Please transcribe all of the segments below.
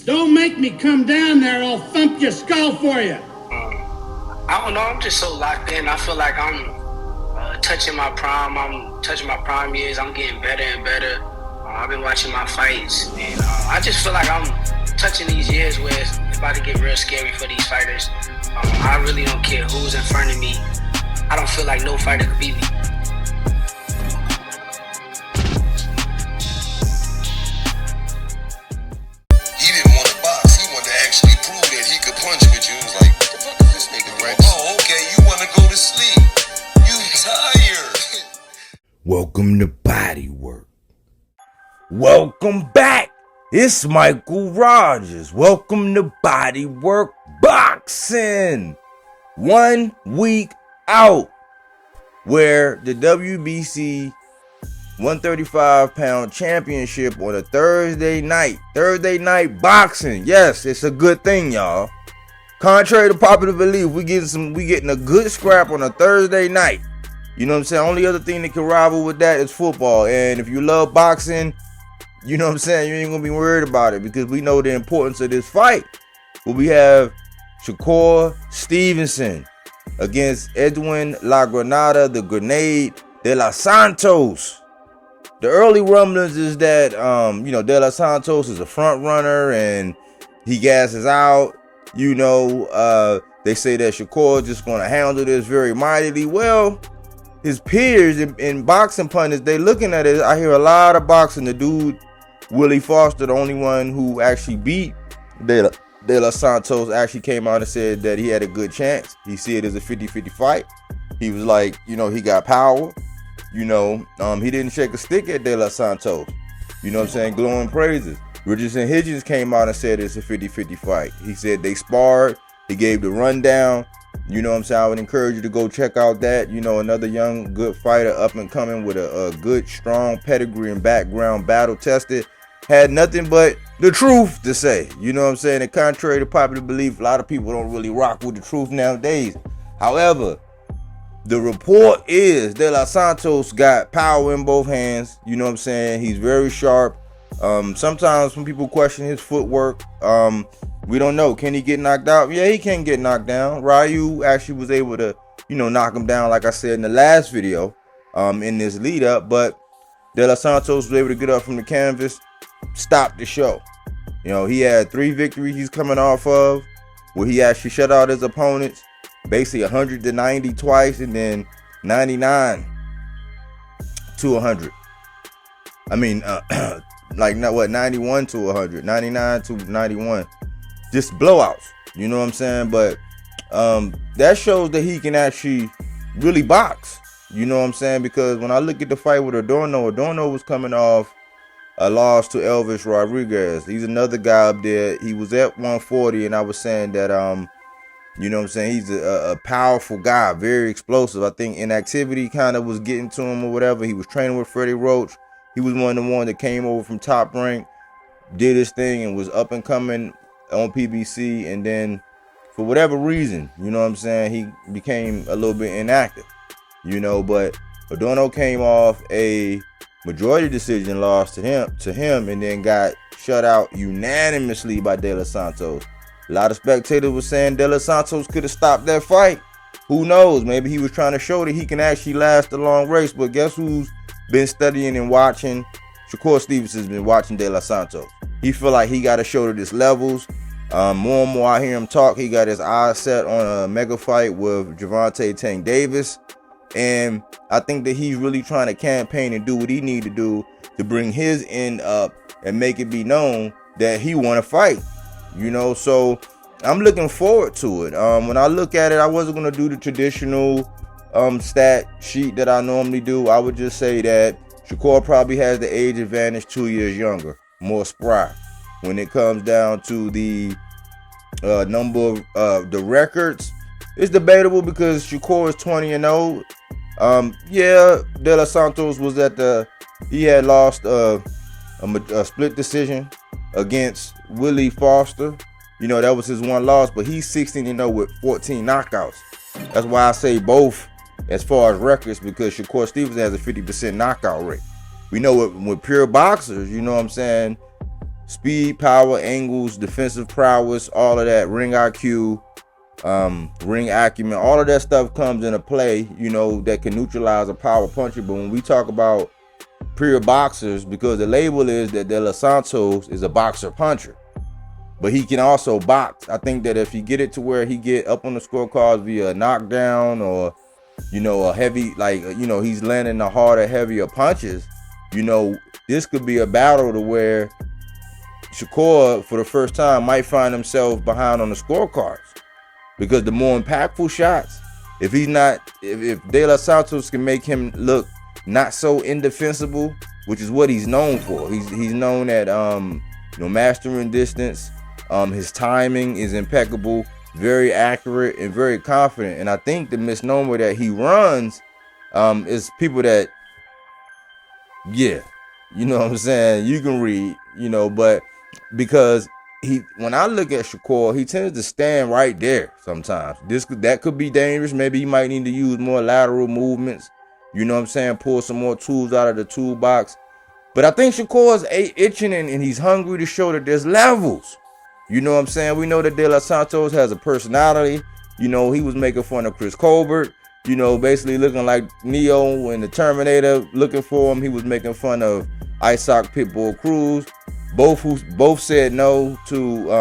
Don't make me come down there, I'll thump your skull for you. I don't know, I'm just so locked in. I feel like I'm touching my prime. I'm touching my prime years. I'm getting better and better. I've been watching my fights, and I just feel like I'm touching these years where it's about to get real scary for these fighters. I really don't care who's in front of me. I don't feel like no fighter could beat me. He didn't want to box. He wanted to actually prove that he could punch with you. He was like, what the fuck is this nigga doing? Oh, okay, you want to go to sleep. You tired. Welcome to BodyWork. Welcome back. It's Michael Rogers. Welcome to BodyWorkBoxing. 1 week out, where the WBC 135-pound championship on a Thursday night boxing. Yes, it's a good thing, y'all. Contrary to popular belief, we getting a good scrap on a Thursday night. You know what I'm saying? Only other thing that can rival with that is football. And if you love boxing, you know what I'm saying, you ain't gonna be worried about it, because we know the importance of this fight. But we have Shakur Stevenson against Edwin Granada, the Grenade de Los Santos. The early rumblings is that De Los Santos is a front runner and he gasses out. They say that Shakur is just gonna handle this very mightily. Well, his peers in boxing pundits, they looking at it. I hear a lot of boxing. The dude Willie Foster, the only one who actually beat De Los Santos, actually came out and said that he had a good chance. He see it as a 50-50 fight. He was like, he got power. He didn't shake a stick at De Los Santos. You know what I'm saying? Glowing praises. Richardson Higgins came out and said it's a 50-50 fight. He said they sparred. He gave the rundown. You know what I'm saying? I would encourage you to go check out that. Another young, good fighter, up and coming with a good, strong pedigree and background, battle tested. Had nothing but the truth to say. You know what I'm saying? And contrary to popular belief, a lot of people don't really rock with the truth nowadays. However, the report is De Los Santos got power in both hands. You know what I'm saying? He's very sharp. Sometimes when people question his footwork, we don't know. Can he get knocked out? Yeah, he can get knocked down. Ryu actually was able to, knock him down, like I said in the last video, in this lead up. But De Los Santos was able to get up from the canvas, stop the show. He had 3 victories he's coming off of, where he actually shut out his opponents, basically 190 twice, and then 99 to 100. I mean, 91 to 100, 99 to 91. Just blowouts, you know what I'm saying? But that shows that he can actually really box, you know what I'm saying? Because when I look at the fight with Adorno was coming off a loss to Elvis Rodriguez. He's another guy up there. He was at 140, and I was saying that you know what I'm saying, he's a powerful guy, very explosive. I think inactivity kind of was getting to him or whatever. He was training with Freddie Roach. He was one of the ones that came over from Top Rank, did his thing, and was up and coming on PBC. And then for whatever reason, you know what I'm saying, he became a little bit inactive, but Adorno came off a majority decision loss to him, and then got shut out unanimously by De Los Santos. A lot of spectators were saying De Los Santos could have stopped that fight. Who knows? Maybe he was trying to show that he can actually last a long race. But guess who's been studying and watching? Shakur Stevenson's been watching De Los Santos. He feel like he got to show that his levels. More and more I hear him talk, he got his eyes set on a mega fight with Gervonta Tank Davis. And I think that he's really trying to campaign and do what he need to do to bring his end up and make it be known that he want to fight. So I'm looking forward to it. When I look at it, I wasn't going to do the traditional stat sheet that I normally do. I would just say that Shakur probably has the age advantage, 2 years younger, more spry. When it comes down to the number of the records, it's debatable because Shakur is 20-0. De Los Santos was he had lost a split decision against Willie Foster. That was his one loss, but he's 16-0 with 14 knockouts. That's why I say both as far as records, because Shakur Stevenson has a 50% knockout rate. We know with pure boxers, you know what I'm saying, speed, power, angles, defensive prowess, all of that, ring IQ, ring acumen, all of that stuff comes into play, you know, that can neutralize a power puncher. But when we talk about pure boxers, because the label is that De Los Santos is a boxer puncher, but he can also box. I think that if he get it to where he get up on the scorecards via a knockdown, or, you know, a heavy, like, you know, he's landing the harder, heavier punches, you know, this could be a battle to where Shakur, for the first time, might find himself behind on the scorecards, because the more impactful shots, if De Los Santos can make him look not so indefensible, which is what he's known for. He's known at you know, mastering distance. His timing is impeccable, very accurate, and very confident. And I think the misnomer that he runs is people that, yeah, you know what I'm saying, you can read, you know, but because when I look at Shakur, he tends to stand right there sometimes. That could be dangerous. Maybe he might need to use more lateral movements, you know what I'm saying, pull some more tools out of the toolbox. But I think Shakur is itching and he's hungry to show that there's levels. You know what I'm saying? We know that De Los Santos has a personality. You know, he was making fun of Chris Colbert, you know, basically looking like Neo in the Terminator, looking for him. He was making fun of Isaac Pitbull Cruz. Both said no to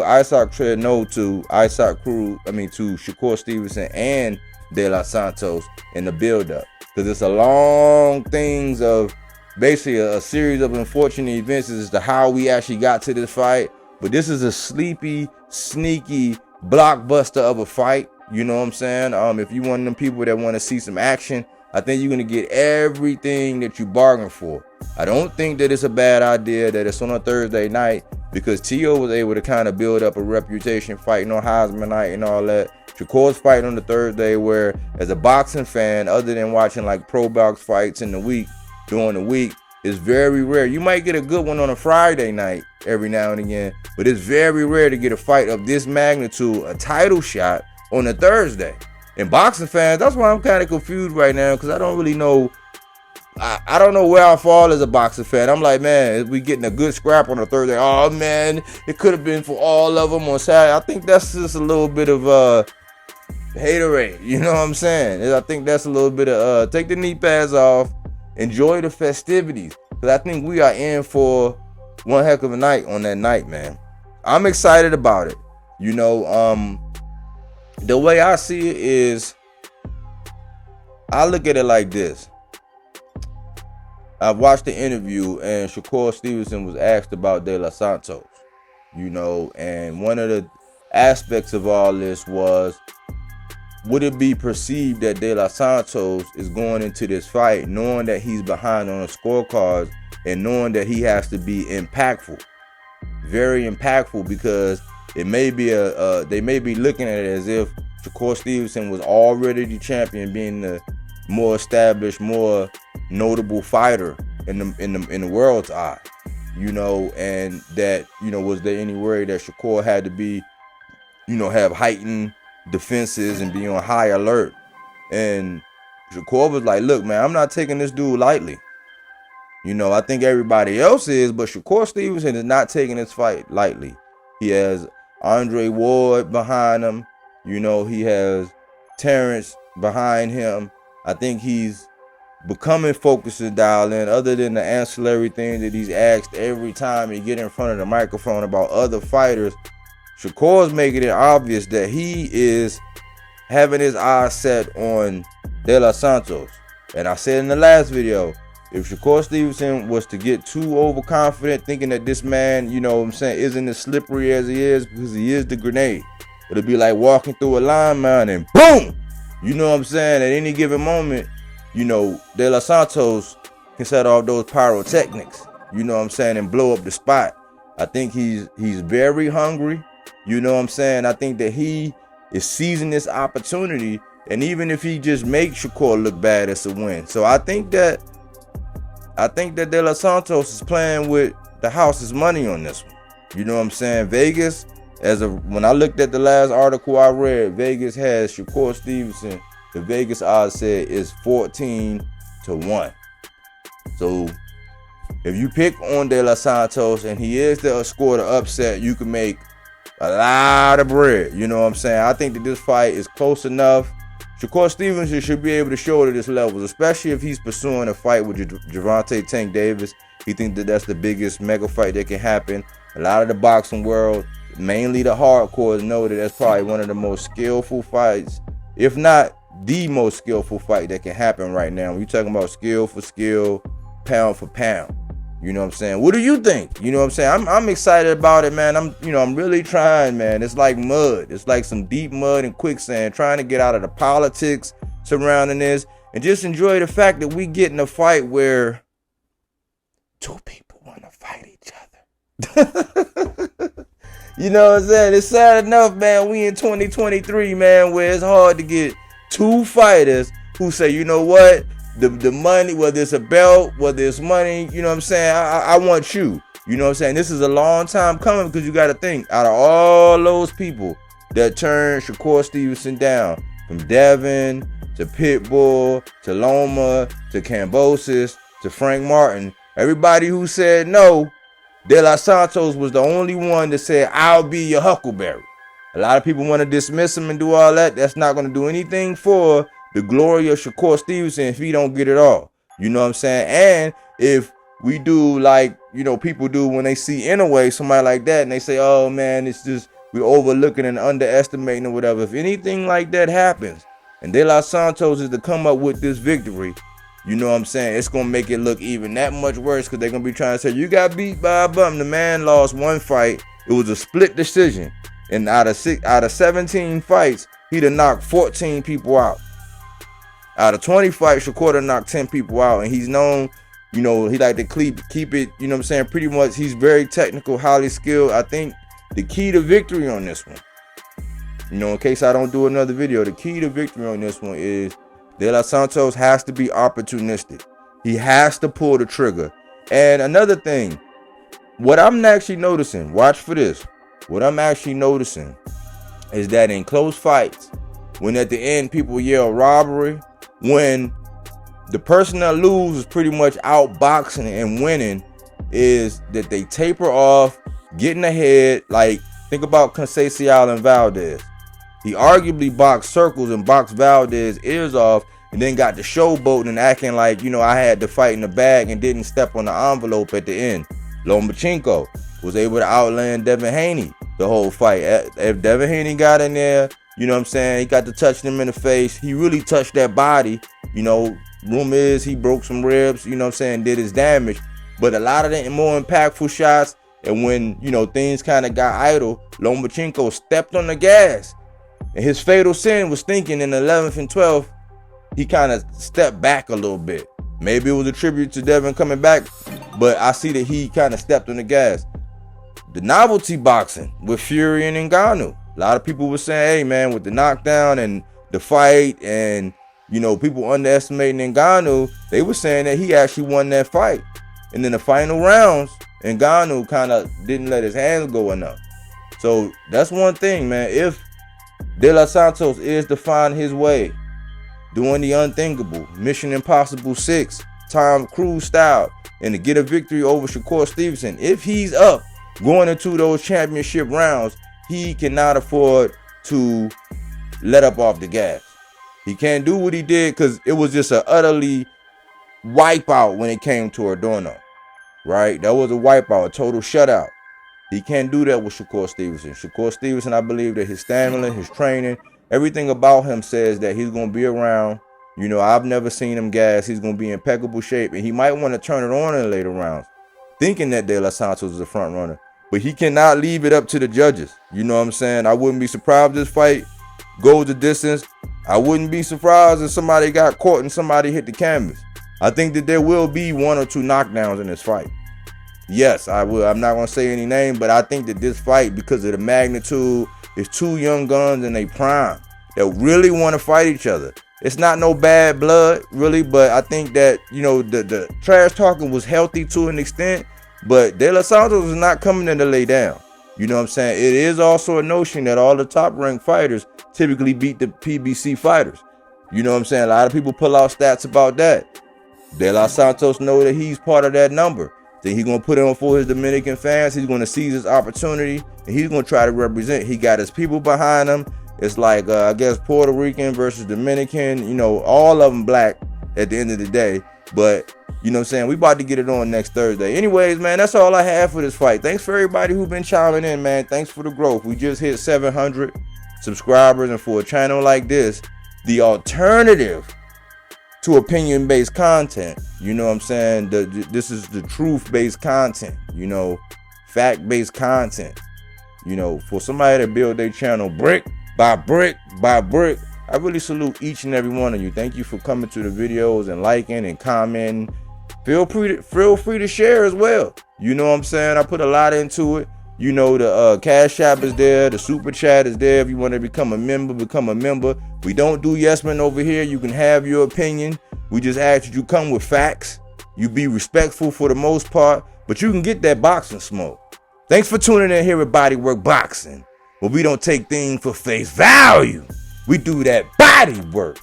Isaac said no to Isaac Cruz, to Shakur Stevenson and De Los Santos in the build-up. Because it's a long things of basically a series of unfortunate events as to how we actually got to this fight. But this is a sleepy, sneaky blockbuster of a fight. You know what I'm saying? If you one of them people that want to see some action, I think you're going to get everything that you bargained for. I don't think that it's a bad idea that it's on a Thursday night, because T.O. was able to kind of build up a reputation fighting on Heisman night and all that. Shakur's fighting on the Thursday, where as a boxing fan, other than watching like pro box fights in the week, during the week, is very rare. You might get a good one on a Friday night every now and again, but it's very rare to get a fight of this magnitude, a title shot, on a Thursday. And boxing fans, that's why I'm kind of confused right now, because I don't really know. I don't know where I fall as a boxing fan. I'm like, man, if we getting a good scrap on a Thursday, oh man, it could have been for all of them on Saturday. I think that's just a little bit of haterade. You know what I'm saying? I think that's a little bit of take the knee pads off, enjoy the festivities, because I think we are in for one heck of a night on that night, man. I'm excited about it. You know, the way I see it is, I look at it like this. I've watched the interview and Shakur Stevenson was asked about De Los Santos, you know, and one of the aspects of all this was, would it be perceived that De Los Santos is going into this fight knowing that he's behind on the scorecards and knowing that he has to be impactful, very impactful, because it may be they may be looking at it as if Shakur Stevenson was already the champion, being the more established, more notable fighter in the world's eye, you know, and that, you know, was there any worry that Shakur had to be, you know, have heightened defenses and be on high alert? And Shakur was like, look, man, I'm not taking this dude lightly. You know, I think everybody else is, but Shakur Stevenson is not taking this fight lightly. He has Andre Ward behind him. You know, he has Terrence behind him. I think he's becoming focused and dialed in, other than the ancillary things that he's asked every time he get in front of the microphone about other fighters. Shakur's making it obvious that he is having his eyes set on De Los Santos. And I said in the last video, if Shakur Stevenson was to get too overconfident, thinking that this man, you know what I'm saying, isn't as slippery as he is, because he is the grenade, it'll be like walking through a lineman and boom! You know what I'm saying? At any given moment, you know, De Los Santos can set off those pyrotechnics, you know what I'm saying, and blow up the spot. I think he's very hungry, you know what I'm saying? I think that he is seizing this opportunity, and even if he just makes Shakur look bad, it's a win. So I think that De Los Santos is playing with the house's money on this one. You know what I'm saying? Vegas, when I looked at the last article I read, Vegas has Shakur Stevenson. The Vegas odds said is 14-1. So If you pick on De Los Santos and he is to score the upset, you can make a lot of bread. You know what I'm saying? I think that this fight is close enough. Shakur Stevenson should be able to show to this level, especially if he's pursuing a fight with Gervonta Tank Davis. He thinks that that's the biggest mega fight that can happen. A lot of the boxing world, mainly the hardcores, know that that's probably one of the most skillful fights, if not the most skillful fight that can happen right now. When you're talking about skill for skill, pound for pound. You know what I'm saying? What do you think? You know what I'm saying? I'm excited about it, man. I'm really trying, man. It's like mud. It's like some deep mud and quicksand, trying to get out of the politics surrounding this and just enjoy the fact that we get in a fight where two people want to fight each other. You know what I'm saying? It's sad enough, man. We in 2023, man, where it's hard to get two fighters who say, you know what? The money, whether it's a belt, whether it's money, you know what I'm saying? I want you. You know what I'm saying? This is a long time coming because you got to think, out of all those people that turned Shakur Stevenson down, from Devin to Pitbull to Loma to Cambosis to Frank Martin, everybody who said no, De Los Santos was the only one that said, I'll be your Huckleberry. A lot of people want to dismiss him and do all that. That's not going to do anything for the glory of Shakur Stevenson if he don't get it all. You know what I'm saying? And if we do like, you know, people do when they see Inouye, somebody like that, and they say, oh man, it's just, we're overlooking and underestimating or whatever. If anything like that happens and De Los Santos is to come up with this victory, you know what I'm saying, it's going to make it look even that much worse because they're going to be trying to say, you got beat by a bum. The man lost one fight. It was a split decision. And out of 17 fights, he done knocked 14 people out. Out of 20 fights, Shakur done knocked 10 people out. And he's known, you know, he like to keep it, you know what I'm saying, pretty much he's very technical, highly skilled. I think the key to victory on this one, you know, in case I don't do another video, the key to victory on this one is De Los Santos has to be opportunistic. He has to pull the trigger. And another thing, what I'm actually noticing, watch for this. What I'm actually noticing is that in close fights, when at the end people yell robbery, when the person that loses is pretty much outboxing and winning, is that they taper off, getting ahead. Like, think about Conceição and Valdez. He arguably boxed circles and boxed Valdez ears off and then got the showboating and acting like, you know, I had the fight in the bag and didn't step on the envelope at the end. Lomachenko was able to outland Devin Haney the whole fight. If Devin Haney got in there, you know what I'm saying, he got to touch him in the face. He really touched that body. You know, rumor is he broke some ribs, you know what I'm saying, did his damage. But a lot of the more impactful shots, and when, you know, things kind of got idle, Lomachenko stepped on the gas. And his fatal sin was thinking in the 11th and 12th, he kind of stepped back a little bit. Maybe it was a tribute to Devin coming back, but I see that he kind of stepped on the gas. The novelty boxing with Fury and Ngannou. A lot of people were saying, hey man, with the knockdown and the fight and, you know, people underestimating Ngannou, they were saying that he actually won that fight. And then the final rounds, Ngannou kind of didn't let his hands go enough. So that's one thing, man. If De Los Santos is to find his way, doing the unthinkable, Mission Impossible 6, Tom Cruise style, and to get a victory over Shakur Stevenson, if he's up going into those championship rounds, he cannot afford to let up off the gas. He can't do what he did because it was just an utterly wipeout when it came to Adorno, right? That was a wipeout, a total shutout. He can't do that with Shakur Stevenson. Shakur Stevenson, I believe that his stamina, his training, everything about him says that he's going to be around. You know, I've never seen him gas. He's going to be in impeccable shape, and he might want to turn it on in the later rounds, thinking that De Los Santos is a front runner. But he cannot leave it up to the judges. You know what I'm saying? I wouldn't be surprised if this fight goes the distance. I wouldn't be surprised if somebody got caught and somebody hit the canvas. I think that there will be 1 or 2 knockdowns in this fight. Yes, I will. I'm not going to say any name, but I think that this fight, because of the magnitude, is 2 young guns in their prime that really want to fight each other. It's not no bad blood, really, but I think that, you know, the trash talking was healthy to an extent, but De Los Santos is not coming in to lay down. You know what I'm saying? It is also a notion that all the top-ranked fighters typically beat the PBC fighters. You know what I'm saying? A lot of people pull out stats about that. De Los Santos know that he's part of that number. Then he's gonna put it on for his Dominican fans. He's gonna seize his opportunity, and he's gonna try to represent. He got his people behind him. It's like I guess Puerto Rican versus Dominican. You know, all of them black at the end of the day. But you know what I'm saying? We about to get it on next Thursday. Anyways, man, that's all I have for this fight. Thanks for everybody who's been chiming in, man. Thanks for the growth. We just hit 700 subscribers, and for a channel like this, the alternative to opinion-based content, you know what I'm saying? This is the truth-based content, you know, fact-based content. You know, for somebody to build their channel brick by brick by brick, I really salute each and every one of you. Thank you for coming to the videos and liking and commenting. Feel free to share as well. You know what I'm saying? I put a lot into it. You know, the Cash App is there. The Super Chat is there. If you want to become a member, become a member. We don't do yes men over here. You can have your opinion. We just ask that you come with facts. You be respectful for the most part, but you can get that boxing smoke. Thanks for tuning in here at Bodywork Boxing, where we don't take things for face value. We do that body work.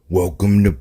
Welcome to